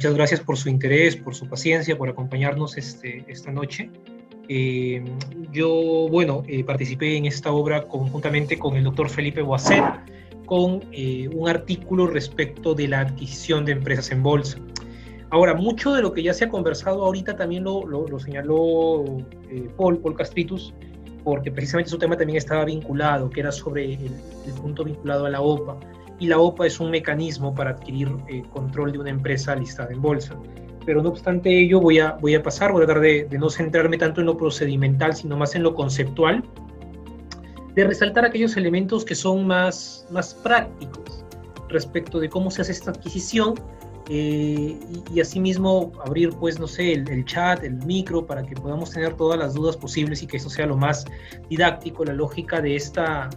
Muchas gracias por su interés, por su paciencia, por acompañarnos esta noche. Participé en esta obra conjuntamente con el doctor Felipe Boisset, con un artículo respecto de la adquisición de empresas en bolsa. Ahora, mucho de lo que ya se ha conversado ahorita también lo señaló Paul Castritus, porque precisamente su tema también estaba vinculado, que era sobre el punto vinculado a la OPA. Y la OPA es un mecanismo para adquirir control de una empresa listada en bolsa. Pero no obstante ello, voy a tratar de no centrarme tanto en lo procedimental, sino más en lo conceptual, de resaltar aquellos elementos que son más prácticos respecto de cómo se hace esta adquisición, y asimismo abrir, pues, no sé, el chat, el micro, para que podamos tener todas las dudas posibles y que esto sea lo más didáctico. La lógica de esta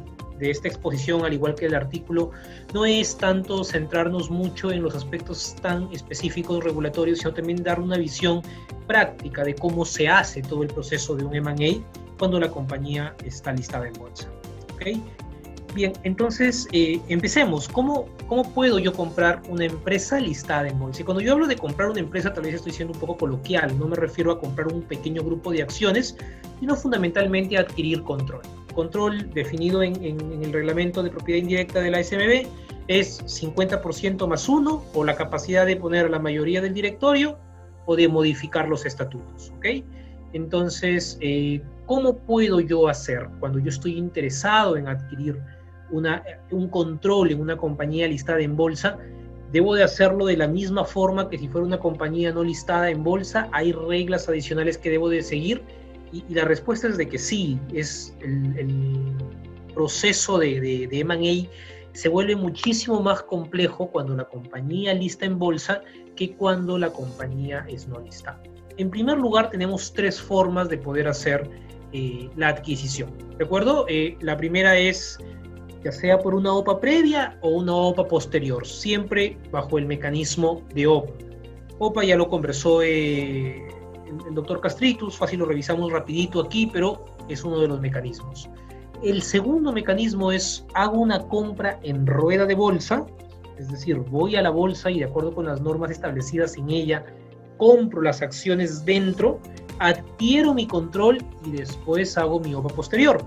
exposición, al igual que el artículo, no es tanto centrarnos mucho en los aspectos tan específicos regulatorios, sino también dar una visión práctica de cómo se hace todo el proceso de un M&A cuando la compañía está listada en bolsa. ¿Okay? Bien, entonces empecemos. ¿Cómo puedo yo comprar una empresa listada en bolsa? Y cuando yo hablo de comprar una empresa, tal vez estoy siendo un poco coloquial, no me refiero a comprar un pequeño grupo de acciones, sino fundamentalmente a adquirir control. Control definido en el reglamento de propiedad indirecta de la ASMB es 50% más 1, o la capacidad de poner a la mayoría del directorio o de modificar los estatutos. ¿Okay? Entonces, ¿cómo puedo yo hacer cuando yo estoy interesado en adquirir un control en una compañía listada en bolsa? ¿Debo de hacerlo de la misma forma que si fuera una compañía no listada en bolsa? ¿Hay reglas adicionales que debo de seguir? Y la respuesta es de que sí. Es el proceso de M&A se vuelve muchísimo más complejo cuando la compañía lista en bolsa que cuando la compañía es no listada. En primer lugar, tenemos tres formas de poder hacer la adquisición. ¿De acuerdo? La primera es ya sea por una OPA previa o una OPA posterior, siempre bajo el mecanismo de OPA. OPA ya lo conversó el doctor Castritus, fácil, lo revisamos rapidito aquí, pero es uno de los mecanismos. El segundo mecanismo es: hago una compra en rueda de bolsa, es decir, voy a la bolsa y de acuerdo con las normas establecidas en ella, compro las acciones dentro, adquiero mi control y después hago mi OPA posterior.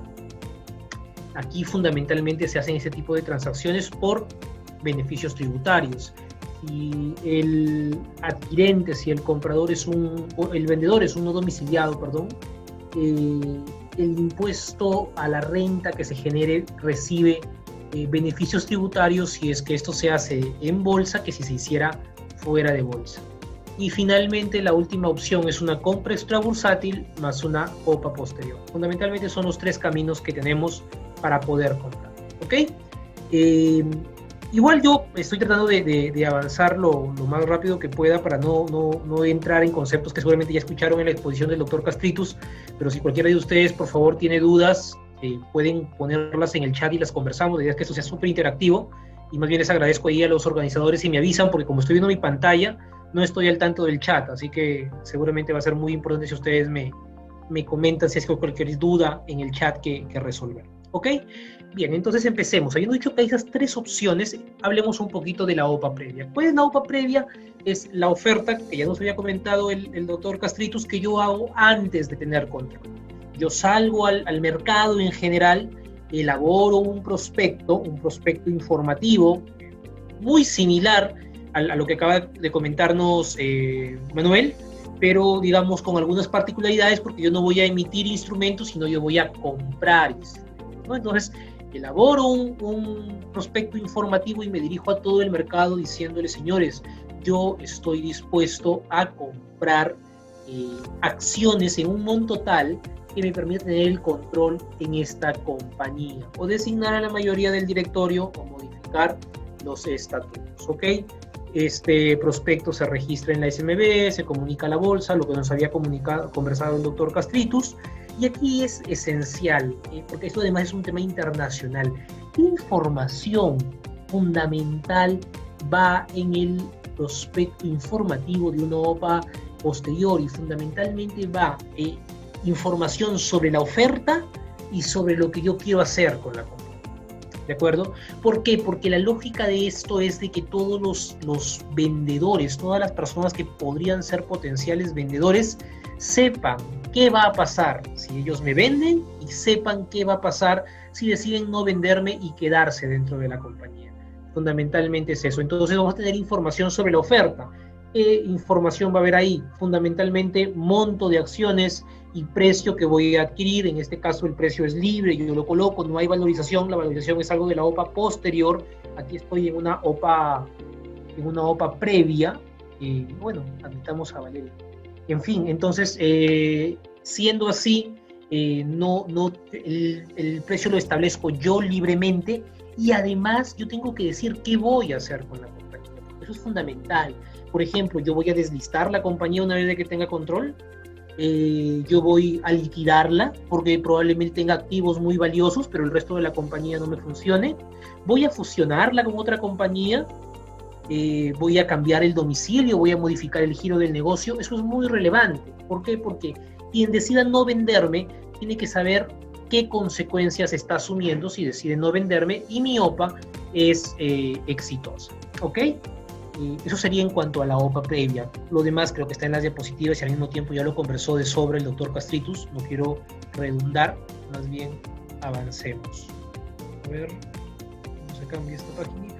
Aquí fundamentalmente se hacen ese tipo de transacciones por beneficios tributarios. Si el adquirente, si el comprador el vendedor es un no domiciliado, el impuesto a la renta que se genere recibe beneficios tributarios si es que esto se hace en bolsa que si se hiciera fuera de bolsa. Y finalmente, la última opción es una compra extrabursátil más una OPA posterior. Fundamentalmente son los tres caminos que tenemos para poder comprar. ¿Ok? Igual yo estoy tratando de avanzar lo más rápido que pueda para no entrar en conceptos que seguramente ya escucharon en la exposición del doctor Castritus, pero si cualquiera de ustedes, por favor, tiene dudas, pueden ponerlas en el chat y las conversamos. La idea es que esto sea súper interactivo, y más bien les agradezco ahí a los organizadores si me avisan, porque como estoy viendo mi pantalla, no estoy al tanto del chat, así que seguramente va a ser muy importante si ustedes me comentan si es que hay cualquier duda en el chat que resolver. ¿Ok? Bien, entonces empecemos. Habiendo dicho que hay esas tres opciones, hablemos un poquito de la OPA previa. ¿Cuál es la OPA previa? Es la oferta, que ya nos había comentado el doctor Castritus, que yo hago antes de tener control. Yo salgo al mercado en general, elaboro un prospecto informativo muy similar a lo que acaba de comentarnos Manuel, pero digamos con algunas particularidades, porque yo no voy a emitir instrumentos, sino yo voy a comprar instrumentos, ¿no? Entonces, elaboro un prospecto informativo y me dirijo a todo el mercado diciéndole: señores, yo estoy dispuesto a comprar acciones en un monto tal que me permita tener el control en esta compañía, o designar a la mayoría del directorio o modificar los estatutos. ¿Ok? Este prospecto se registra en la SMB, se comunica a la bolsa, lo que nos había conversado el doctor Castritus. Y aquí es esencial, porque esto además es un tema internacional. ¿Qué información fundamental va en el prospecto informativo de una OPA posterior? Y fundamentalmente va información sobre la oferta y sobre lo que yo quiero hacer con la compañía. ¿De acuerdo? ¿Por qué? Porque la lógica de esto es de que todos los vendedores, todas las personas que podrían ser potenciales vendedores, sepan qué va a pasar si ellos me venden y sepan qué va a pasar si deciden no venderme y quedarse dentro de la compañía. Fundamentalmente es eso. Entonces vamos a tener información sobre la oferta. ¿Qué información va a haber ahí? Fundamentalmente monto de acciones y precio que voy a adquirir. En este caso el precio es libre, yo lo coloco, no hay valorización. La valorización es algo de la OPA posterior. Aquí estoy en una OPA previa. Bueno, admitamos a Valeria. En fin, entonces, siendo así, el precio lo establezco yo libremente y además yo tengo que decir qué voy a hacer con la compañía. Eso es fundamental. Por ejemplo, yo voy a deslistar la compañía una vez de que tenga control. Yo voy a liquidarla porque probablemente tenga activos muy valiosos, pero el resto de la compañía no me funcione. Voy a fusionarla con otra compañía. Voy a cambiar el domicilio, voy a modificar el giro del negocio. Eso es muy relevante. ¿Por qué? Porque quien decida no venderme tiene que saber qué consecuencias está asumiendo si decide no venderme y mi OPA es exitosa. ¿Ok? Eso sería en cuanto a la OPA previa. Lo demás creo que está en las diapositivas y al mismo tiempo ya lo conversó de sobra el doctor Castritus. No quiero redundar, más bien avancemos. A ver, vamos a cambiar esta paginita.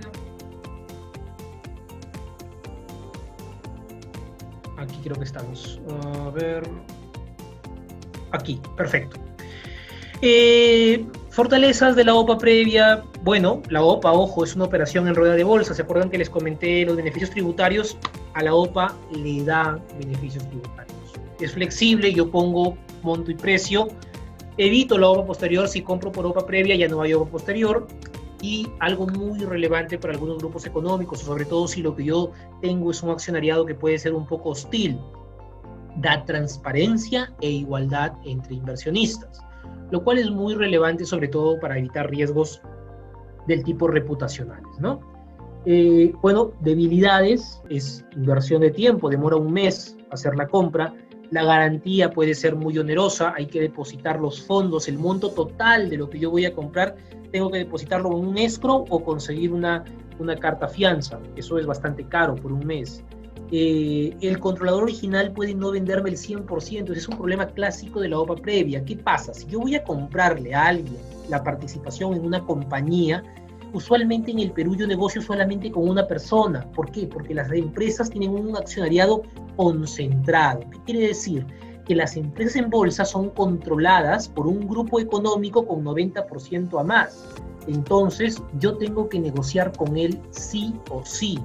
Aquí creo que estamos. A ver. Aquí, perfecto. Fortalezas de la OPA previa. Bueno, la OPA, ojo, es una operación en rueda de bolsa. ¿Se acuerdan que les comenté los beneficios tributarios? A la OPA le da beneficios tributarios. Es flexible, yo pongo monto y precio. Evito la OPA posterior. Si compro por OPA previa ya no hay OPA posterior. Y algo muy relevante para algunos grupos económicos, sobre todo si lo que yo tengo es un accionariado que puede ser un poco hostil. Da transparencia e igualdad entre inversionistas, lo cual es muy relevante sobre todo para evitar riesgos del tipo reputacionales, ¿no? Bueno, debilidades es inversión de tiempo, demora un mes hacer la compra, la garantía puede ser muy onerosa, hay que depositar los fondos, el monto total de lo que yo voy a comprar, tengo que depositarlo en un escrow o conseguir una carta fianza, eso es bastante caro por un mes. El controlador original puede no venderme el 100%, ese es un problema clásico de la OPA previa. ¿Qué pasa? Si yo voy a comprarle a alguien la participación en una compañía, usualmente en el Perú yo negocio solamente con una persona. ¿Por qué? Porque las empresas tienen un accionariado concentrado. ¿Qué quiere decir? Que las empresas en bolsa son controladas por un grupo económico con 90% a más. Entonces, yo tengo que negociar con él sí o sí.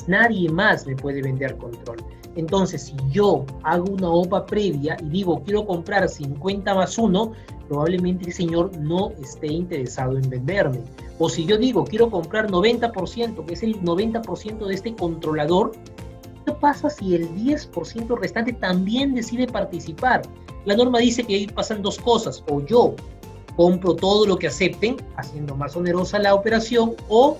Nadie más me puede vender control. Entonces, si yo hago una OPA previa y digo, quiero comprar 50 más 1, probablemente el señor no esté interesado en venderme. O si yo digo, quiero comprar 90%, que es el 90% de este controlador, ¿qué pasa si el 10% restante también decide participar? La norma dice que ahí pasan dos cosas, o yo compro todo lo que acepten, haciendo más onerosa la operación, o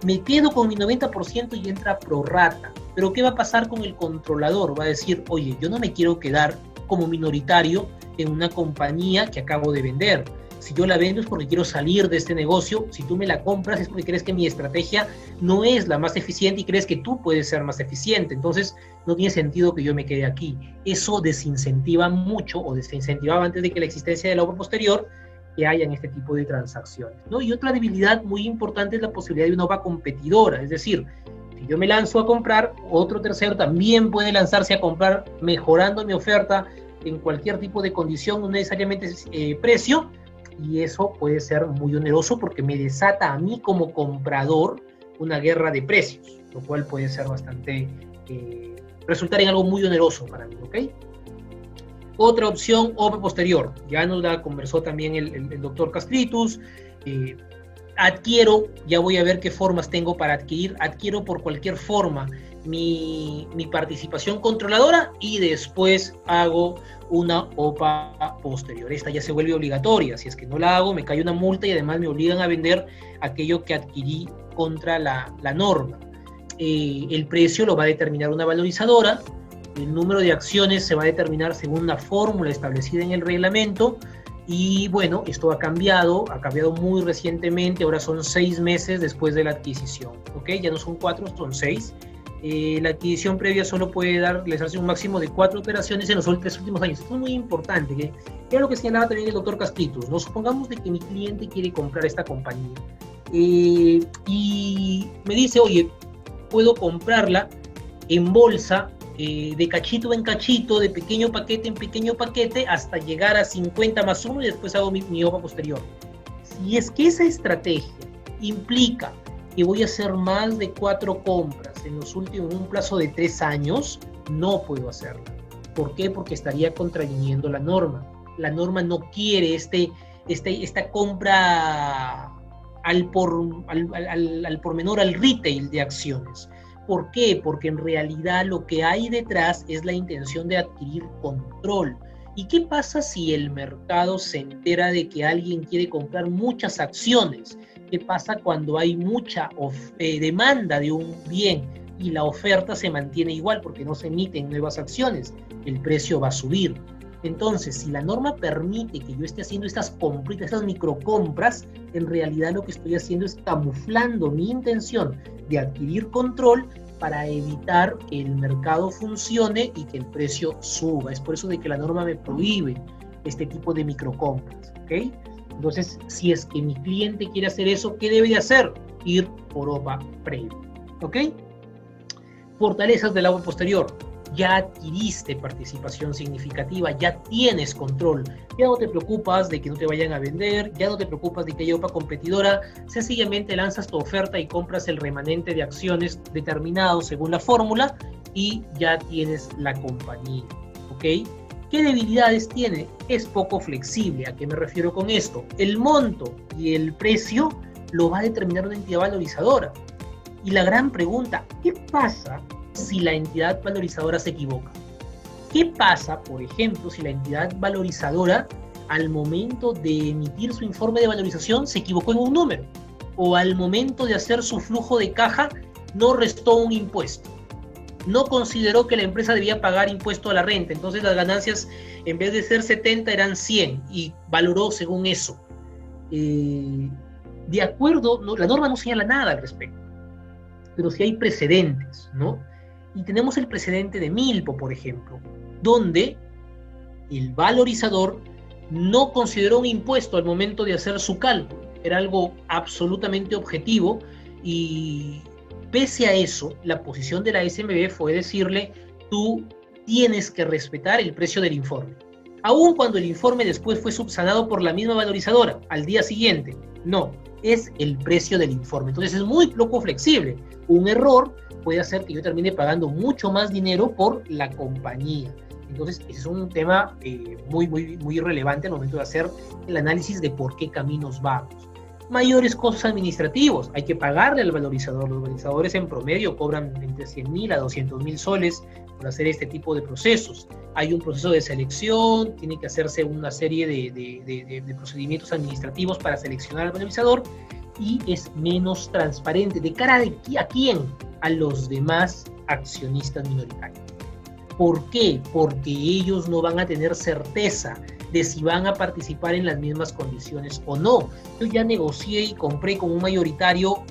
me quedo con mi 90% y entra prorrata. Pero ¿qué va a pasar con el controlador? Va a decir, oye, yo no me quiero quedar como minoritario en una compañía que acabo de vender. Si yo la vendo es porque quiero salir de este negocio. Si tú me la compras es porque crees que mi estrategia no es la más eficiente y crees que tú puedes ser más eficiente. Entonces no tiene sentido que yo me quede aquí. Eso desincentiva mucho, o desincentivaba antes de que la existencia de la OPA posterior, que hayan este tipo de transacciones, ¿no? Y otra debilidad muy importante es la posibilidad de una OPA competidora, es decir, si yo me lanzo a comprar, otro tercero también puede lanzarse a comprar mejorando mi oferta en cualquier tipo de condición, no necesariamente precio, y eso puede ser muy oneroso porque me desata a mí como comprador una guerra de precios, lo cual puede ser bastante, resultar en algo muy oneroso para mí, ¿ok? Otra opción, OPA posterior. Ya nos la conversó también el doctor Castritus. Adquiero, ya voy a ver qué formas tengo para adquirir. Adquiero por cualquier forma mi participación controladora y después hago una OPA posterior. Esta ya se vuelve obligatoria. Si es que no la hago, me cae una multa y además me obligan a vender aquello que adquirí contra la norma. El precio lo va a determinar una valorizadora. El número de acciones se va a determinar según una fórmula establecida en el reglamento Y bueno, esto ha cambiado muy recientemente, ahora son 6 meses después de la adquisición, ¿ok? Ya no son 4, son 6. La adquisición previa solo puede realizarse un máximo de 4 operaciones en los 3 últimos años. Esto es muy importante, que era lo que señalaba también el doctor Castritus, ¿no? Supongamos de que mi cliente quiere comprar esta compañía y me dice, oye, puedo comprarla en bolsa, de cachito en cachito, de pequeño paquete en pequeño paquete, hasta llegar a 50 más 1 y después hago mi OPA posterior. Si es que esa estrategia implica que voy a hacer más de 4 compras en un plazo de 3 años, no puedo hacerla. ¿Por qué? Porque estaría contraviniendo la norma. La norma no quiere esta compra al por menor, al retail de acciones. ¿Por qué? Porque en realidad lo que hay detrás es la intención de adquirir control. ¿Y qué pasa si el mercado se entera de que alguien quiere comprar muchas acciones? ¿Qué pasa cuando hay mucha demanda de un bien y la oferta se mantiene igual porque no se emiten nuevas acciones? El precio va a subir. Entonces, si la norma permite que yo esté haciendo estas compritas, estas microcompras, en realidad lo que estoy haciendo es camuflando mi intención de adquirir control para evitar que el mercado funcione y que el precio suba. Es por eso de que la norma me prohíbe este tipo de microcompras, ¿ok? Entonces, si es que mi cliente quiere hacer eso, ¿qué debe de hacer? Ir por OPA previo, ¿ok? Fortalezas del OPA posterior. Ya adquiriste participación significativa, ya tienes control, ya no te preocupas de que no te vayan a vender, ya no te preocupas de que haya OPA competidora, sencillamente lanzas tu oferta y compras el remanente de acciones determinado según la fórmula y ya tienes la compañía, ¿ok? ¿Qué debilidades tiene? Es poco flexible. ¿A qué me refiero con esto? El monto y el precio lo va a determinar una entidad valorizadora. Y la gran pregunta, ¿qué pasa si la entidad valorizadora se equivoca? ¿Qué pasa, por ejemplo, si la entidad valorizadora al momento de emitir su informe de valorización se equivocó en un número? O al momento de hacer su flujo de caja no restó un impuesto. No consideró que la empresa debía pagar impuesto a la renta, entonces las ganancias en vez de ser 70 eran 100 y valoró según eso. De acuerdo, no, la norma no señala nada al respecto, pero sí hay precedentes, ¿no? Y tenemos el precedente de Milpo, por ejemplo, donde el valorizador no consideró un impuesto al momento de hacer su cálculo. Era algo absolutamente objetivo y pese a eso, la posición de la SMB fue decirle, tú tienes que respetar el precio del informe. Aun cuando el informe después fue subsanado por la misma valorizadora, al día siguiente, no, es el precio del informe. Entonces es muy poco flexible. Un error puede hacer que yo termine pagando mucho más dinero por la compañía. Entonces ese es un tema muy relevante al momento de hacer el análisis de por qué caminos vamos. Mayores costos administrativos, hay que pagarle al valorizador. Los valorizadores en promedio cobran entre 100.000 a 200.000 soles por hacer este tipo de procesos. Hay un proceso de selección, tiene que hacerse una serie de procedimientos administrativos para seleccionar al valorizador y es menos transparente. ¿De cara a quién? A los demás accionistas minoritarios. ¿Por qué? Porque ellos no van a tener certeza de si van a participar en las mismas condiciones o no. Yo ya negocié y compré con un mayoritario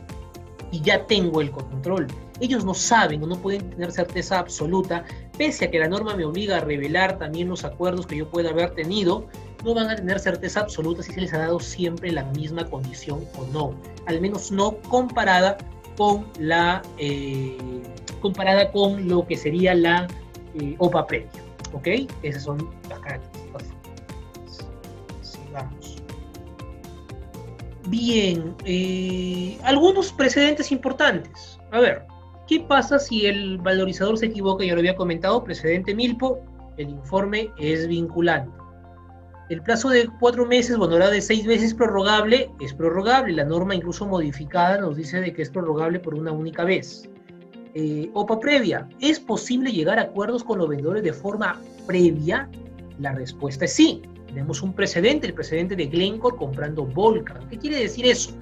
y ya tengo el control. Ellos no saben o no pueden tener certeza absoluta, pese a que la norma me obliga a revelar también los acuerdos que yo pueda haber tenido, no van a tener certeza absoluta si se les ha dado siempre la misma condición o no. Al menos no comparada con lo que sería la OPA previa. ¿Ok? Esas son las características. Sigamos. Bien, algunos precedentes importantes. A ver, ¿qué pasa si el valorizador se equivoca? Ya lo había comentado, precedente Milpo, el informe es vinculante. El plazo de 4 meses, bueno, ahora de 6 meses prorrogable, es prorrogable. La norma incluso modificada nos dice de que es prorrogable por una única vez. OPA previa, ¿es posible llegar a acuerdos con los vendedores de forma previa? La respuesta es sí. Tenemos un precedente, el precedente de Glencore comprando Volcan. ¿Qué quiere decir eso?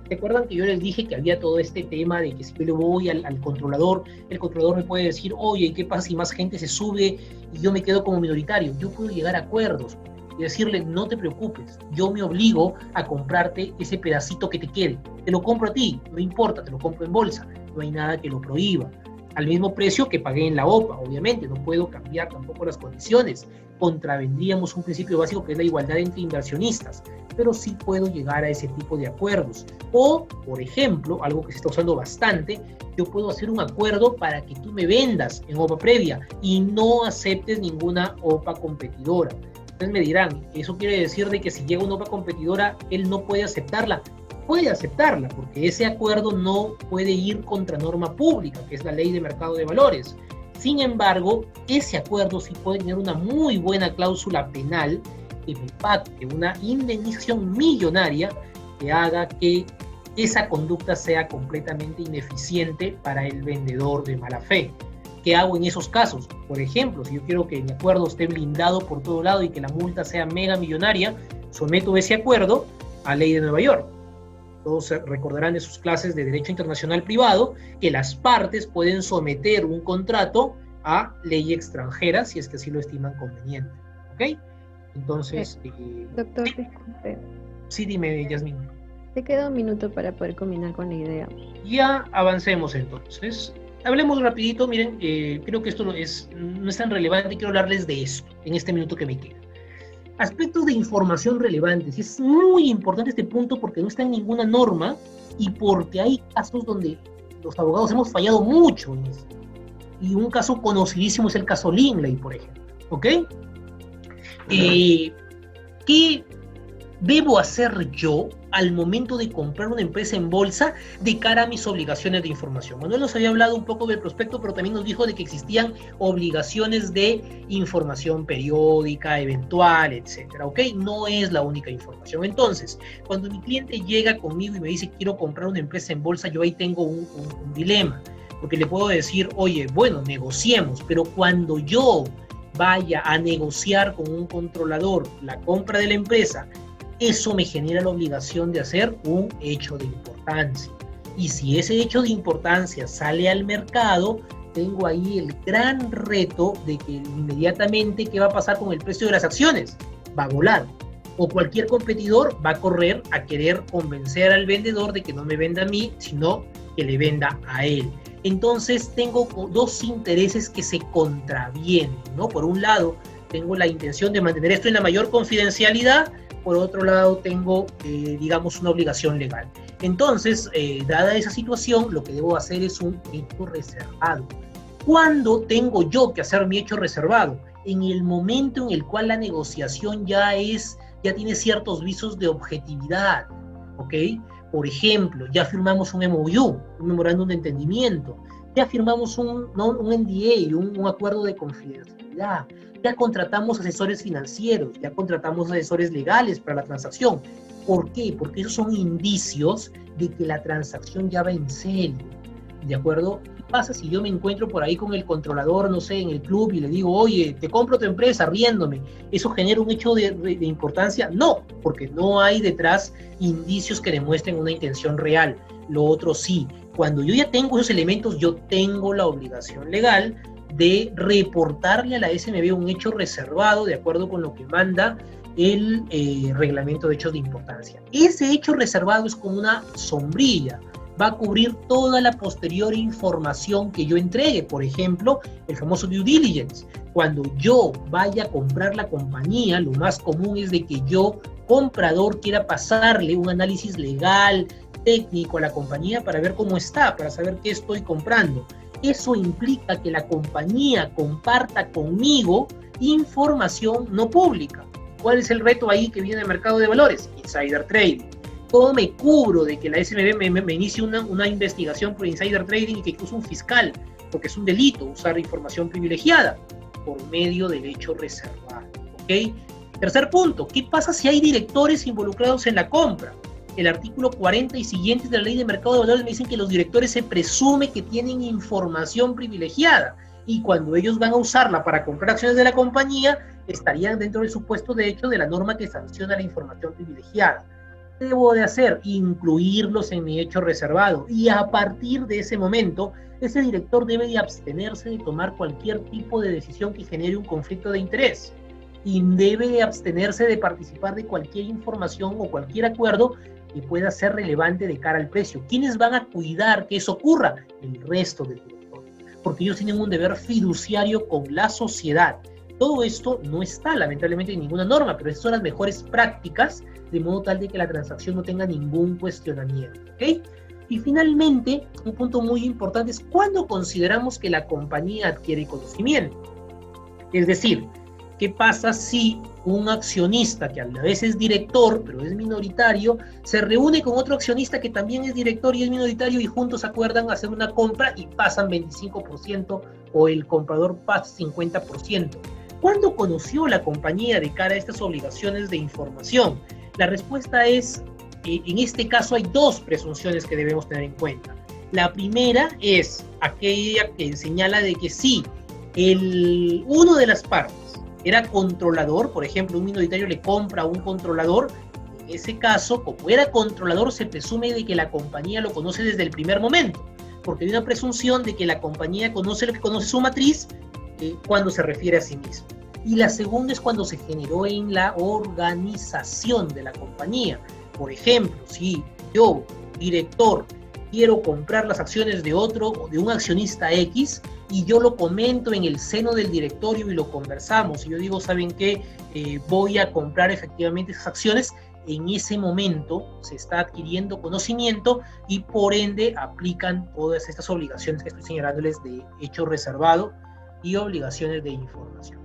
¿Recuerdan que yo les dije que había todo este tema de que si yo le voy al controlador, el controlador me puede decir, oye, ¿qué pasa si más gente se sube y yo me quedo como minoritario? Yo puedo llegar a acuerdos. y decirle, no te preocupes, yo me obligo a comprarte ese pedacito que te quede. Te lo compro a ti, no importa, te lo compro en bolsa, no hay nada que lo prohíba. Al mismo precio que pagué en la OPA, obviamente, no puedo cambiar tampoco las condiciones. Contravendríamos un principio básico que es la igualdad entre inversionistas, pero sí puedo llegar a ese tipo de acuerdos. O, por ejemplo, algo que se está usando bastante, yo puedo hacer un acuerdo para que tú me vendas en OPA previa y no aceptes ninguna OPA competidora. Entonces me dirán, ¿eso quiere decir de que si llega una OPA competidora, él no puede aceptarla? Puede aceptarla, porque ese acuerdo no puede ir contra norma pública, que es la ley de mercado de valores. Sin embargo, ese acuerdo sí puede tener una muy buena cláusula penal que me pacte una indemnización millonaria que haga que esa conducta sea completamente ineficiente para el vendedor de mala fe. ¿Qué hago en esos casos? Por ejemplo, si yo quiero que mi acuerdo esté blindado por todo lado y que la multa sea mega millonaria, someto ese acuerdo a ley de Nueva York. Todos recordarán de sus clases de Derecho Internacional Privado que las partes pueden someter un contrato a ley extranjera si es que así lo estiman conveniente. ¿Ok? Entonces... Doctor, ¿sí? Disculpe. Sí, dime, Yasmín. Te queda un minuto para poder combinar con la idea. Ya avancemos entonces. Hablemos rapidito, miren, creo que esto no es tan relevante, quiero hablarles de esto en este minuto que me queda. Aspectos de información relevantes. Es muy importante este punto porque no está en ninguna norma y porque hay casos donde los abogados hemos fallado mucho en esto. Y un caso conocidísimo es el caso Linley, por ejemplo. ¿Ok? ¿Qué debo hacer yo al momento de comprar una empresa en bolsa de cara a mis obligaciones de información? Manuel nos había hablado un poco del prospecto, pero también nos dijo de que existían obligaciones de información periódica, eventual, etcétera, ¿ok? No es la única información. Entonces, cuando mi cliente llega conmigo y me dice quiero comprar una empresa en bolsa, yo ahí tengo un dilema, porque le puedo decir, oye, bueno, negociemos, pero cuando yo vaya a negociar con un controlador la compra de la empresa, eso me genera la obligación de hacer un hecho de importancia. Y si ese hecho de importancia sale al mercado, tengo ahí el gran reto de que inmediatamente, ¿qué va a pasar con el precio de las acciones? Va a volar. O cualquier competidor va a correr a querer convencer al vendedor de que no me venda a mí, sino que le venda a él. Entonces tengo dos intereses que se contravienen, ¿no? Por un lado, tengo la intención de mantener esto en la mayor confidencialidad. Por otro lado, tengo, digamos, una obligación legal. Entonces, dada esa situación, lo que debo hacer es un hecho reservado. ¿Cuándo tengo yo que hacer mi hecho reservado? En el momento en el cual la negociación ya tiene ciertos visos de objetividad, ¿ok? Por ejemplo, ya firmamos un MOU, un memorándum de entendimiento, ya firmamos un NDA, un acuerdo de confidencialidad, ya contratamos asesores financieros, ya contratamos asesores legales para la transacción. ¿Por qué? Porque esos son indicios de que la transacción ya va en serio, ¿de acuerdo? ¿Qué pasa si yo me encuentro por ahí con el controlador, no sé, en el club y le digo, oye, te compro tu empresa riéndome? ¿Eso genera un hecho de importancia? No, porque no hay detrás indicios que demuestren una intención real. Lo otro sí. Cuando yo ya tengo esos elementos, yo tengo la obligación legal de reportarle a la SMB un hecho reservado de acuerdo con lo que manda el reglamento de hechos de importancia. Ese hecho reservado es como una sombrilla, va a cubrir toda la posterior información que yo entregue, por ejemplo, el famoso due diligence. Cuando yo vaya a comprar la compañía, lo más común es de que yo, comprador, quiera pasarle un análisis legal, técnico a la compañía para ver cómo está, para saber qué estoy comprando. Eso implica que la compañía comparta conmigo información no pública. ¿Cuál es el reto ahí que viene del mercado de valores? Insider trading. ¿Cómo me cubro de que la SMB me inicie una investigación por insider trading y que incluso un fiscal? Porque es un delito usar información privilegiada por medio del hecho reservado. ¿Ok? Tercer punto, ¿qué pasa si hay directores involucrados en la compra? El artículo 40 y siguientes de la Ley de Mercado de Valores me dicen que los directores se presume que tienen información privilegiada y cuando ellos van a usarla para comprar acciones de la compañía, estarían dentro del supuesto de hecho de la norma que sanciona la información privilegiada. ¿Qué debo de hacer? Incluirlos en mi hecho reservado y a partir de ese momento, ese director debe de abstenerse de tomar cualquier tipo de decisión que genere un conflicto de interés. y debe de abstenerse de participar de cualquier información o cualquier acuerdo que pueda ser relevante de cara al precio. ¿Quiénes van a cuidar que eso ocurra? El resto del directorio, porque ellos tienen un deber fiduciario con la sociedad. Todo esto no está, lamentablemente, en ninguna norma, pero estas son las mejores prácticas, de modo tal de que la transacción no tenga ningún cuestionamiento, ¿ok? Y finalmente, un punto muy importante es cuándo consideramos que la compañía adquiere conocimiento. Es decir, ¿qué pasa si un accionista que a la vez es director, pero es minoritario, se reúne con otro accionista que también es director y es minoritario y juntos acuerdan hacer una compra y pasan 25% o el comprador pasa 50%? ¿Cuándo conoció la compañía de cara a estas obligaciones de información? La respuesta es, en este caso hay dos presunciones que debemos tener en cuenta. La primera es aquella que señala de que sí, uno de las partes era controlador, por ejemplo, un minoritario le compra a un controlador. En ese caso, como era controlador, se presume de que la compañía lo conoce desde el primer momento, porque hay una presunción de que la compañía conoce lo que conoce su matriz cuando se refiere a sí mismo. Y la segunda es cuando se generó en la organización de la compañía. Por ejemplo, si yo, director, quiero comprar las acciones de otro o de un accionista X y yo lo comento en el seno del directorio y lo conversamos y yo digo, ¿saben qué? Voy a comprar efectivamente esas acciones. En ese momento se está adquiriendo conocimiento y por ende aplican todas estas obligaciones que estoy señalándoles de hecho reservado y obligaciones de información.